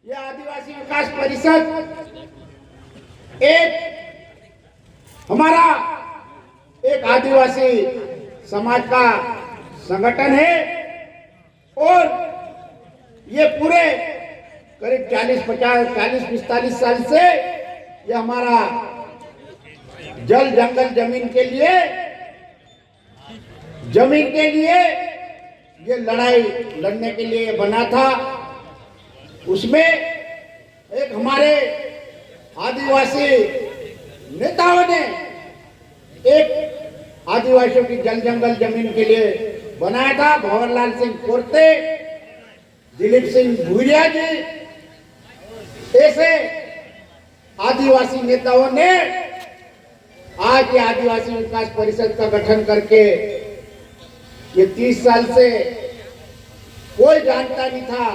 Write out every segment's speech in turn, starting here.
ये आदिवासी विकास परिषद हमारा एक आदिवासी समाज का संगठन है और ये पूरे करीब 40-45 साल से ये हमारा जल जंगल जमीन के लिए ये लड़ाई लड़ने के लिए बना था। उसमें एक हमारे आदिवासी नेताओं ने एक आदिवासियों की जल जंगल जमीन के लिए बनाया था। भंवरलाल सिंह कोरते, दिलीप सिंह भूरिया जी ऐसे आदिवासी नेताओं ने आज ये आदिवासी विकास परिषद का गठन करके ये 30 साल से कोई जानता नहीं था,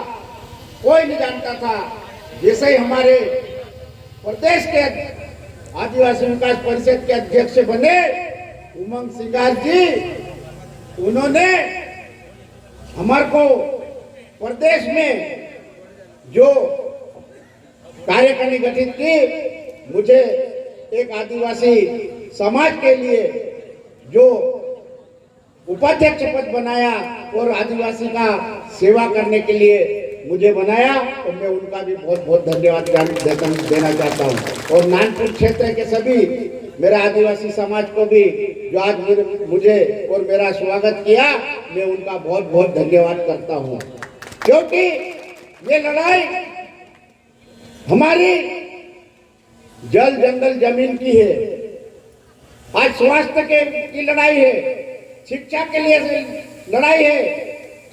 कोई नहीं जानता था। जैसे ही हमारे प्रदेश के आदिवासी विकास परिषद के अध्यक्ष बने उमंग सिंगार जी, उन्होंने हमारे को प्रदेश में जो कार्यकारिणी गठित की, मुझे एक आदिवासी समाज के लिए जो उपाध्यक्ष पद बनाया और आदिवासी का सेवा करने के लिए मुझे बनाया, तो मैं उनका भी बहुत बहुत धन्यवाद देना चाहता हूं। और नानपुर क्षेत्र के सभी मेरे आदिवासी समाज को भी जो आज मुझे और मेरा स्वागत किया, मैं उनका बहुत बहुत धन्यवाद करता हूं। क्योंकि ये लड़ाई हमारी जल जंगल जमीन की है, आज स्वास्थ्य की लड़ाई है, शिक्षा के लिए लड़ाई है,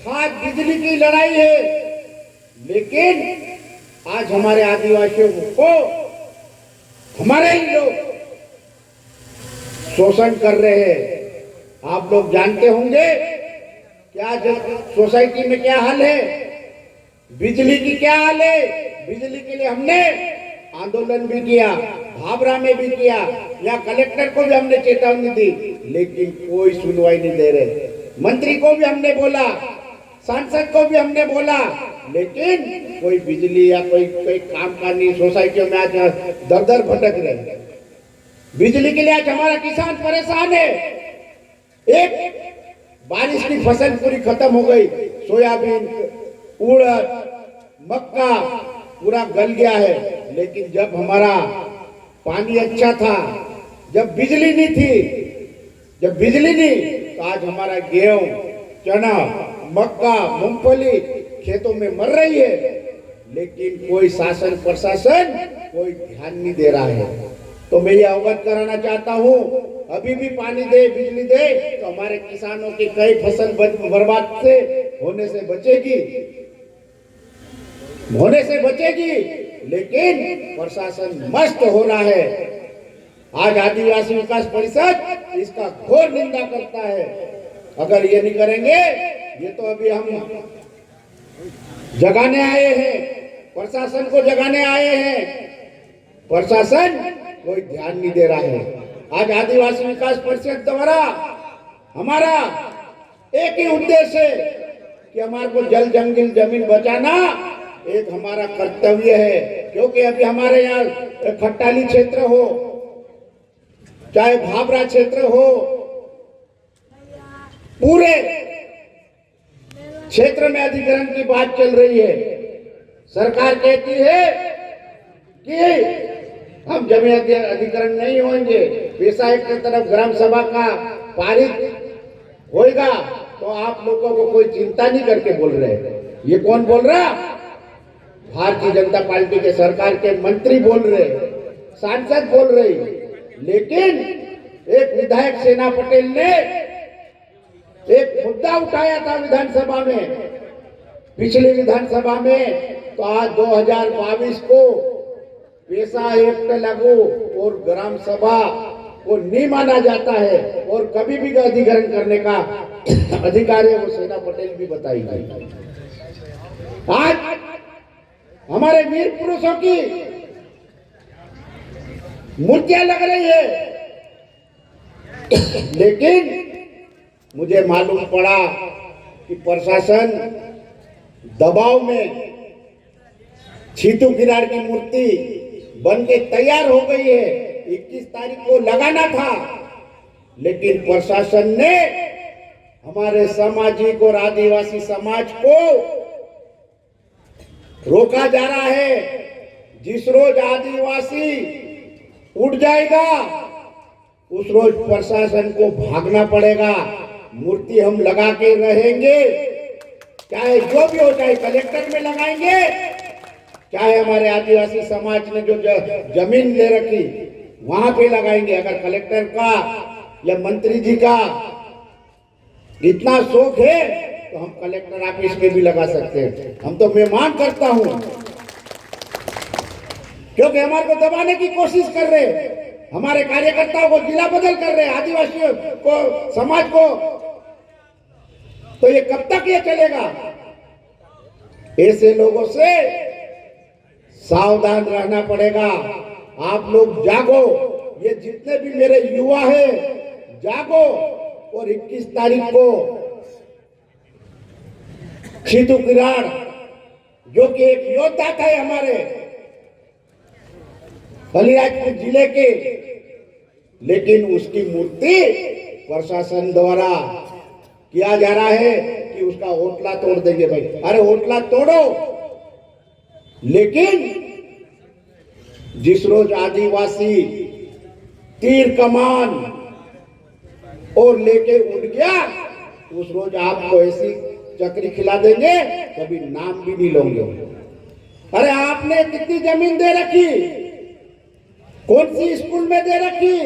खाद बिजली की लड़ाई है। लेकिन आज हमारे आदिवासियों को हमारे ही लोग शोषण कर रहे हैं। आप लोग जानते होंगे कि आज सोसाइटी में क्या हाल है, बिजली की क्या हाल है। बिजली के लिए हमने आंदोलन भी किया, भाबरा में भी किया, या कलेक्टर को भी हमने चेतावनी दी, लेकिन कोई सुनवाई नहीं दे रहे। मंत्री को भी हमने बोला, सांसद को भी हमने बोला, लेकिन कोई बिजली या कोई काम का नहीं। सोसाइटियों में आज दर दर भटक रहे। बिजली के लिए आज हमारा किसान परेशान है। एक बारिश की फसल पूरी खत्म हो गई, सोयाबीन, उड़द, मक्का पूरा गल गया है। लेकिन जब हमारा पानी अच्छा था, जब बिजली नहीं थी, तो आज हमारा गेहूं, चना, मक्का, मूंगफली खेतों में मर रही है। लेकिन कोई शासन प्रशासन कोई ध्यान नहीं दे रहा है। तो मैं ये अवगत कराना चाहता हूँ, अभी भी पानी दे, बिजली दे, तो हमारे किसानों की कई फसल बर्बाद से होने से बचेगी। लेकिन प्रशासन मस्त हो रहा है। आज आदिवासी विकास परिषद इसका घोर निंदा करता है। अगर ये नहीं करेंगे, ये तो अभी हम जगाने आए हैं, प्रशासन को जगाने आए हैं। प्रशासन कोई ध्यान नहीं दे रहा है। आज आदिवासी विकास परिषद द्वारा हमारा एक ही उद्देश्य है कि हमारे को जल जंगल जमीन बचाना एक हमारा कर्तव्य है। क्योंकि अभी हमारे यहाँ खट्टाली क्षेत्र हो, चाहे भाबरा क्षेत्र हो, पूरे क्षेत्र में अधिग्रहण की बात चल रही है। सरकार कहती है कि हम जमीन अधिग्रहण नहीं होंगे, पैसा एक तरफ ग्राम सभा का पारित होएगा, तो आप लोगों को कोई चिंता नहीं करके बोल रहे। ये कौन बोल रहा? भारतीय जनता पार्टी के सरकार के मंत्री बोल रहे, सांसद बोल रही। लेकिन एक विधायक सेना पटेल ने एक मुद्दा उठाया था विधानसभा में, पिछली विधानसभा में, तो आज 2022 को पैसा एक्ट लागू और ग्राम सभा को नहीं माना जाता है और कभी भी अधिग्रहण करने का अधिकार है, वो सेना पटेल भी बताएगी। आज हमारे वीर पुरुषों की मूर्तियां लग रही है, लेकिन मुझे मालूम पड़ा कि प्रशासन दबाव में छीतू किराड़ की मूर्ति बन के तैयार हो गई है। 21 तारीख को लगाना था, लेकिन प्रशासन ने हमारे सामाजिक और आदिवासी समाज को रोका जा रहा है। जिस रोज आदिवासी उठ जाएगा उस रोज प्रशासन को भागना पड़ेगा। मूर्ति हम लगा के रहेंगे, चाहे जो भी हो, चाहे कलेक्टर में लगाएंगे, चाहे हमारे आदिवासी समाज ने जो जमीन ले रखी वहां पे लगाएंगे। अगर कलेक्टर का या मंत्री जी का इतना शौक है तो हम कलेक्टर ऑफिस में भी लगा सकते हैं। हम तो मैं मांग करता हूं, क्योंकि हमारे को दबाने की कोशिश कर रहे हैं, हमारे कार्यकर्ताओं को जिला बदल कर रहे हैं, आदिवासियों को, समाज को। तो ये कब तक ये चलेगा? ऐसे लोगों से सावधान रहना पड़ेगा। आप लोग जागो, ये जितने भी मेरे युवा हैं जागो, और 21 तारीख को छीतू किराड़ जो कि एक योद्धा थे हमारे अलीराजपुर जिले के, लेकिन उसकी मूर्ति प्रशासन द्वारा किया जा रहा है कि उसका होटला तोड़ देंगे। भाई अरे होटला तोड़ो, लेकिन जिस रोज आदिवासी तीर कमान और लेके उठ गया उस रोज आपको ऐसी चक्री खिला देंगे, कभी नाम भी नहीं लोगे। अरे आपने कितनी जमीन दे रखी, कौन सी स्कूल में दे रखी,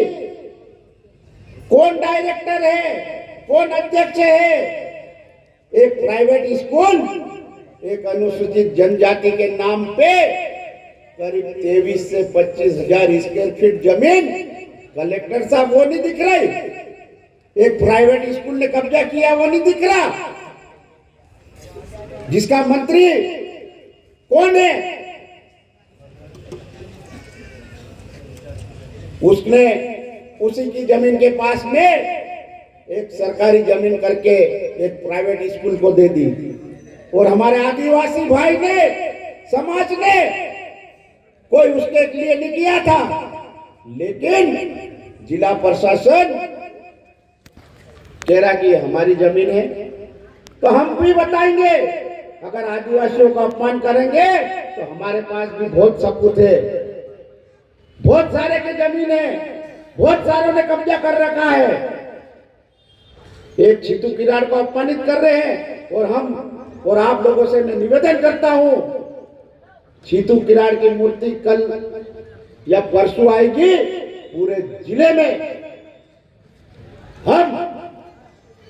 कौन डायरेक्टर है, कौन अध्यक्ष है? एक प्राइवेट स्कूल एक अनुसूचित जनजाति के नाम पे करीब 23 से 25 हजार स्क्वायर फीट जमीन, कलेक्टर साहब वो नहीं दिख रही। एक प्राइवेट स्कूल ने कब्जा किया वो नहीं दिख रहा। जिसका मंत्री कौन है? उसने उसी की जमीन के पास में एक सरकारी जमीन करके एक प्राइवेट स्कूल को दे दी। और हमारे आदिवासी भाई ने, समाज ने कोई उसके लिए नहीं किया था, लेकिन जिला प्रशासन कह रहा कि हमारी जमीन है। तो हम भी बताएंगे, अगर आदिवासियों का अपमान करेंगे तो हमारे पास भी बहुत सबूत है, बहुत सारे की जमीन है, बहुत सारों ने कब्जा कर रखा है। एक छीतू किराड़ को अपमानित कर रहे हैं, और हम और आप लोगों से मैं निवेदन करता हूं, छीतू किराड़ की मूर्ति कल या परसों आएगी, पूरे जिले में हम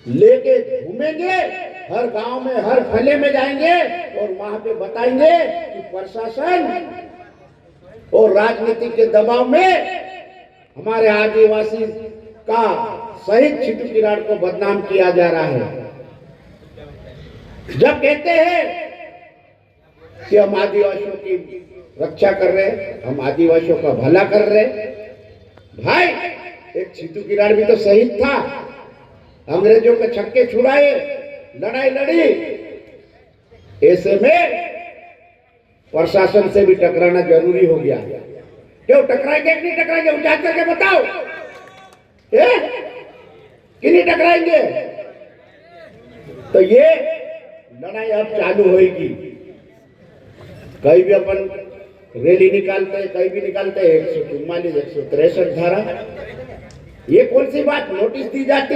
लेके घूमेंगे, हर गांव में, हर फले में जाएंगे और वहां पे बताएंगे कि प्रशासन और राजनीति के दबाव में हमारे आदिवासी का शहीद छीतू किराड़ को बदनाम किया जा रहा है। जब कहते हैं कि हम आदिवासियों की रक्षा कर रहे हैं, हम आदिवासियों का भला कर रहे हैं, भाई एक छीतू किराड़ भी तो शहीद था, अंग्रेजों के छक्के छुड़ाए, लड़ाई लड़ी। ऐसे में प्रशासन से भी टकराना जरूरी हो गया। क्यों टकराएंगे कि नहीं टकराएंगे? उजागर करके बताओ, कि नहीं टकराएंगे? तो ये लड़ाई अब चालू होगी। कहीं भी अपन रैली निकालते हैं, कहीं भी निकालते हैं 144, 163 धारा, ये कौन सी बात नोटिस दी जाती,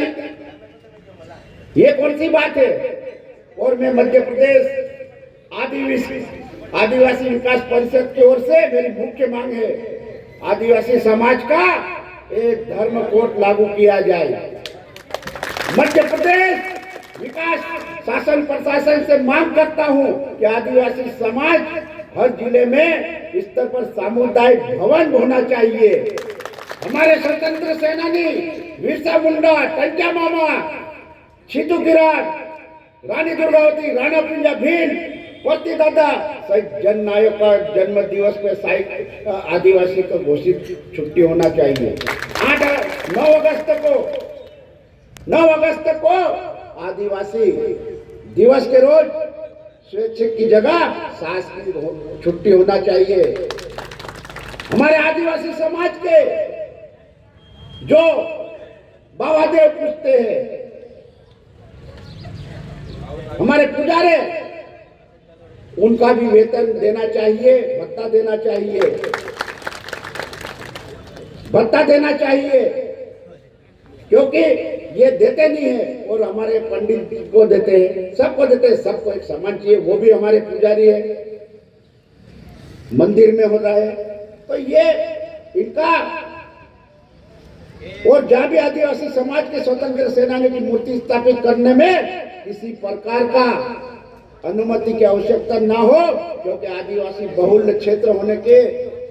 ये कौन सी बात है? और मैं मध्य प्रदेश आदिवासी विकास परिषद की ओर से मेरी मुख्य मांग है, आदिवासी समाज का एक धर्म कोड लागू किया जाए। मध्य प्रदेश विकास शासन प्रशासन से मांग करता हूं कि आदिवासी समाज हर जिले में इस स्तर पर सामुदायिक भवन होना चाहिए। हमारे स्वतंत्र सेनानी बिरसा मुंडा, टंचा मामा, छीतू किराड़, रानी दुर्गावती, राणा पिंजा भील, पति दादा सहित जन नायक का जन्म दिवस पे साइक आदिवासी को घोषित छुट्टी होना चाहिए। 9 अगस्त को आदिवासी दिवस के रोज स्वैच्छिक की जगह सांस की छुट्टी होना चाहिए। हमारे आदिवासी समाज के जो बाबा देव पूजते हैं, हमारे पुजारी, उनका भी वेतन देना चाहिए, भत्ता देना चाहिए, भत्ता देना चाहिए, क्योंकि ये देते नहीं है और हमारे पंडित को देते हैं, सबको देते हैं, सबको एक समान चाहिए। वो भी हमारे पुजारी है, मंदिर में हो रहा है, तो ये इनका। और जहां भी आदिवासी समाज के स्वतंत्र सेनानियों की मूर्ति स्थापित करने में किसी प्रकार का अनुमति की आवश्यकता ना हो, क्योंकि आदिवासी बहुल क्षेत्र होने के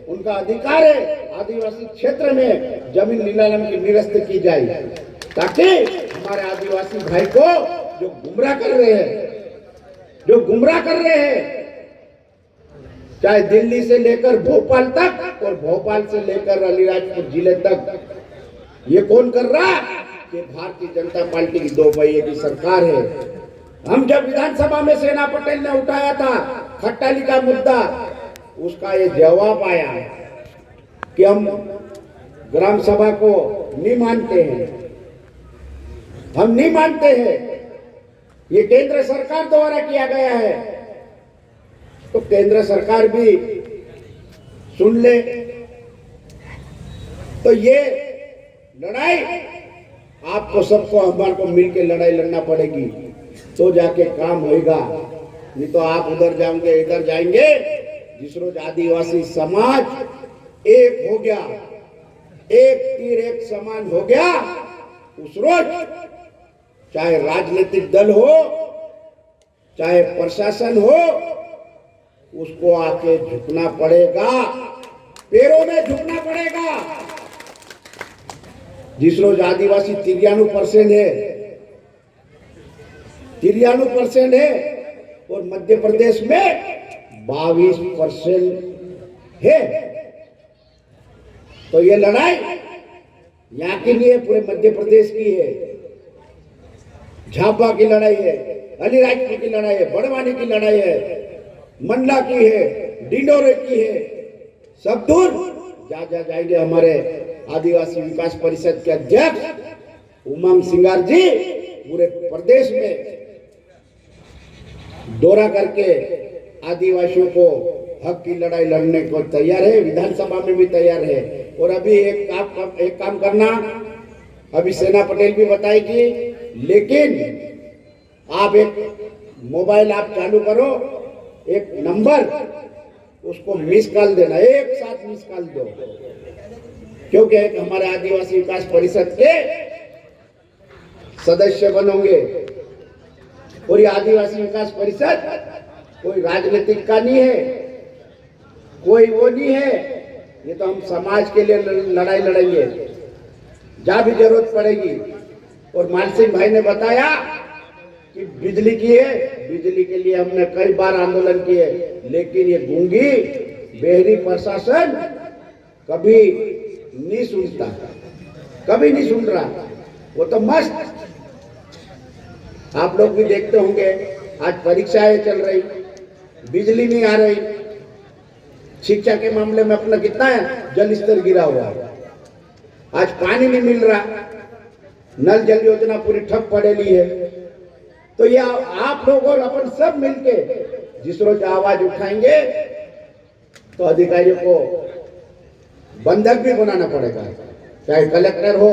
उनका अधिकार है। आदिवासी क्षेत्र में जमीन नीलाम की निरस्त की जाए, ताकि हमारे आदिवासी भाई को जो गुमराह कर रहे हैं, चाहे दिल्ली से लेकर भोपाल तक और भोपाल से लेकर अलीराजपुर जिले तक, ये कौन कर रहा? कि भारतीय जनता पार्टी की 2 पहिए की सरकार है। हम जब विधानसभा में सेना पटेल ने उठाया था खट्टाली का मुद्दा, उसका ये जवाब आया कि हम ग्राम सभा को नहीं मानते हैं, हम नहीं मानते हैं, ये केंद्र सरकार द्वारा किया गया है। तो केंद्र सरकार भी सुन ले। तो ये लड़ाई आपको सबको हमारे को मिलकर लड़ाई लड़ना पड़ेगी, तो जाके काम होगा। नहीं तो आप उधर जाओगे, इधर जाएंगे। जिस रोज आदिवासी समाज एक हो गया, एक तीर एक समान हो गया, उस रोज चाहे राजनीतिक दल हो, चाहे प्रशासन हो, उसको आके झुकना पड़ेगा, पैरों में झुकना पड़ेगा। जिस रोज आदिवासी 93% है, 93% है, और मध्य प्रदेश में 22% है। तो ये लड़ाई यहाँ की नहीं है, पूरे मध्य प्रदेश की है। झाबा की लड़ाई है, अलीराजपुर की लड़ाई है, बड़वानी की लड़ाई है, मंडला की है, डिंडोरे की है। सब दूर जा जाएंगे हमारे आदिवासी विकास परिषद के अध्यक्ष उमंग सिंगार जी, पूरे प्रदेश में दौरा करके आदिवासियों को हक की लड़ाई लड़ने को तैयार है, विधानसभा में भी तैयार है। और अभी एक काम करना, अभी सेना पटेल भी बताएगी, लेकिन आप एक मोबाइल आप चालू करो, एक नंबर, उसको मिस कॉल देना, एक साथ मिस कॉल दो, क्योंकि एक हमारे आदिवासी विकास परिषद के सदस्य बनोगे। और ये आदिवासी विकास परिषद कोई राजनीतिक का नहीं है, कोई वो नहीं है, ये तो हम समाज के लिए लड़ाई लड़ेंगे जहां भी जरूरत पड़ेगी। और मान सिंह भाई ने बताया कि बिजली की है, बिजली के लिए हमने कई बार आंदोलन किए, लेकिन ये गूंगी बेहरी प्रशासन कभी नहीं सुनता, कभी नहीं सुन रहा। वो तो मस्त, आप लोग भी देखते होंगे, आज परीक्षाएं चल रही, बिजली नहीं आ रही, शिक्षा के मामले में अपना कितना जल स्तर गिरा हुआ, आज पानी नहीं मिल रहा, नल जल योजना पूरी ठप पड़ेली है। तो ये आप लोग और अपन सब मिलके जिस रोज आवाज उठाएंगे, तो अधिकारियों को बंधक भी बनाना पड़ेगा, चाहे कलेक्टर हो,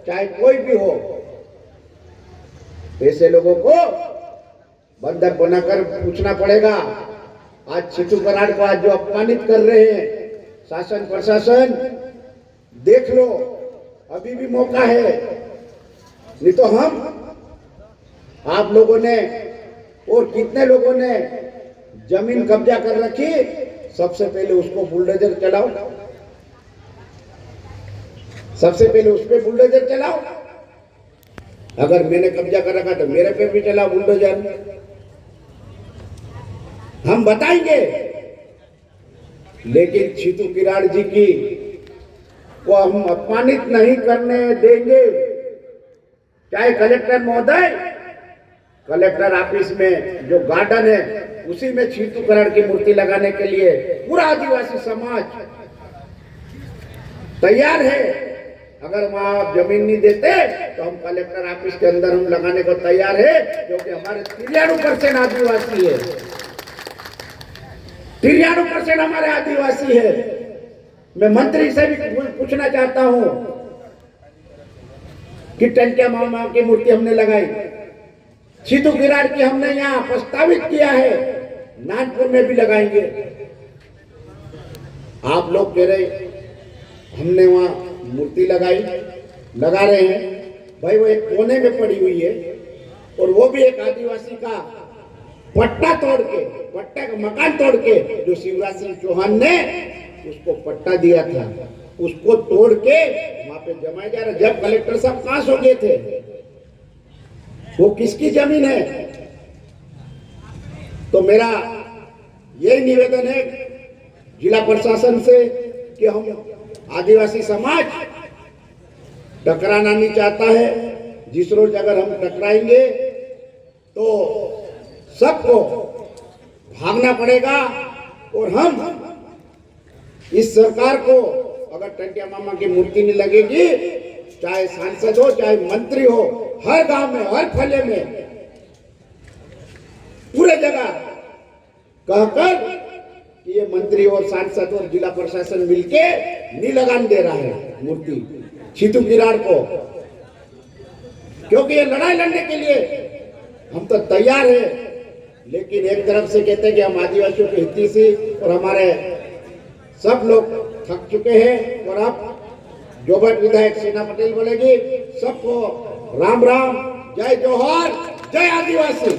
चाहे कोई भी हो, ऐसे लोगों को बंधक बनाकर पूछना पड़ेगा। आज छिटू कराड़ को आज जो अपमानित कर रहे हैं शासन प्रशासन, देख लो, अभी भी मौका है। नहीं तो हम, आप लोगों ने और कितने लोगों ने जमीन कब्जा कर रखी, सबसे पहले उसको बुलडोजर चलाओ, सबसे पहले उस पे बुलडोजर चलाओ। अगर मैंने कब्जा कर रखा तो मेरे पे भी चला बुलडोजर। हम बताएंगे, लेकिन छिटू किराड़ जी की को हम अपमानित नहीं करने देंगे। चाहे कलेक्टर महोदय, कलेक्टर ऑफिस में जो गार्डन है उसी में छीतू करण की मूर्ति लगाने के लिए पूरा आदिवासी समाज तैयार है। अगर वहां आप जमीन नहीं देते तो हम कलेक्टर ऑफिस के अंदर हम लगाने को तैयार है, क्योंकि हमारे 93% आदिवासी है, 93% हमारे आदिवासी है। मैं मंत्री से भी पूछना चाहता हूं कि टंटिया मामा की मूर्ति हमने लगाई, छीतू किराड़ की हमने यहाँ प्रस्तावित किया है, नागपुर में भी लगाएंगे। आप लोग कह रहे हमने वहां मूर्ति लगाई, लगा रहे हैं भाई, वो एक कोने में पड़ी हुई है और वो भी एक आदिवासी का पट्टा तोड़ के, पट्टा का मकान तोड़ के, जो शिवराज सिंह चौहान ने उसको पट्टा दिया था उसको तोड़ के वहां पे जमाया जा रहा। जब कलेक्टर साहब पास हो गए थे, वो किसकी जमीन है? तो मेरा यही निवेदन है जिला प्रशासन से कि हम आदिवासी समाज टकराना नहीं चाहता है। जिस रोज अगर हम टकराएंगे तो सबको भागना पड़ेगा और हम इस सरकार को, अगर टंटिया मामा की मूर्ति नहीं लगेगी, चाहे सांसद हो चाहे मंत्री हो, हर गांव में हर फले में पूरे जगह कहकर कि ये मंत्री और सांसद और जिला प्रशासन मिलके नहीं लगाने दे रहा है मूर्ति छीतू किराड़ को, क्योंकि ये लड़ाई लड़ने के लिए हम तो तैयार है। लेकिन एक तरफ से कहते हैं कि हम आदिवासियों के हितैषी और हमारे सब लोग थक चुके हैं, और अब जोबट विधायक सेना पटेल बोलेगी सबको राम राम, जय जोहार, जय आदिवासी।